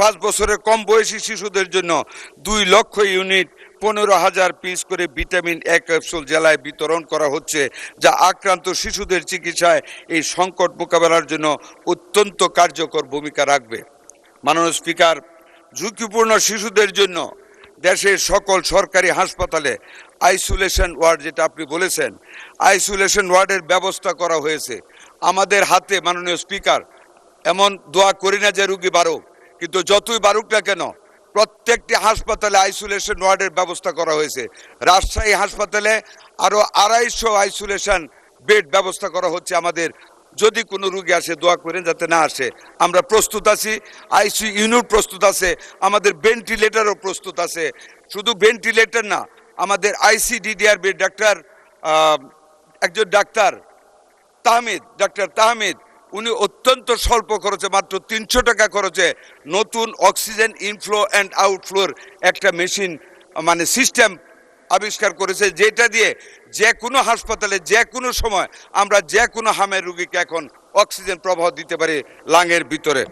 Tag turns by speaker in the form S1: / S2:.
S1: 5 বছরের কম বয়সী শিশুদের জন্য 2 লক্ষ ইউনিট 15,000 পিস করে ভিটামিন এ ক্যাপসুল জেলায় বিতরণ করা হচ্ছে, যা আক্রান্ত শিশুদের চিকিৎসায় এই সংকট মোকাবেলার জন্য অত্যন্ত কার্যকর ভূমিকা রাখবে। মাননীয় স্পিকার, ঝুঁকিপূর্ণ শিশুদের জন্য দেশের সকল সরকারি হাসপাতালে আইসোলেশন ওয়ার্ড, যেটা আপনি বলেছেন, আইসোলেশন ওয়ার্ডের ব্যবস্থা করা হয়েছে। আমাদের হাতে মাননীয় স্পিকার, এমন দোয়া করি না যে রুগী বাড়ুক, কিন্তু যতই বাড়ুক না কেন প্রত্যেকটি হাসপাতালে আইসোলেশন ওয়ার্ডের ব্যবস্থা করা হয়েছে। রাজশাহী হাসপাতালে আরও 250 আইসোলেশন বেড ব্যবস্থা করা হচ্ছে। আমাদের যদি কোনো রুগী আসে, দোয়া করেন যাতে না আসে, আমরা প্রস্তুত আছি। আইসিইউ ইউনিট প্রস্তুত আছে, আমাদের ভেন্টিলেটরও প্রস্তুত আছে। শুধু ভেন্টিলেটর না, আমাদের আইসিডিডিআর বেড একজন ডাক্তার তাহমিদ, উনি অত্যন্ত স্বল্প খরচে, মাত্র 300 টাকা খরচে নতুন অক্সিজেন ইনফ্লো অ্যান্ড আউটফ্লোর একটা মেশিন সিস্টেম আবিষ্কার করেছে, যেটা দিয়ে যে কোনো হাসপাতালে যে কোনো সময় আমরা যে কোনো হামের রুগীকে এখন অক্সিজেন প্রবাহ দিতে পারি লাঙের ভিতরে।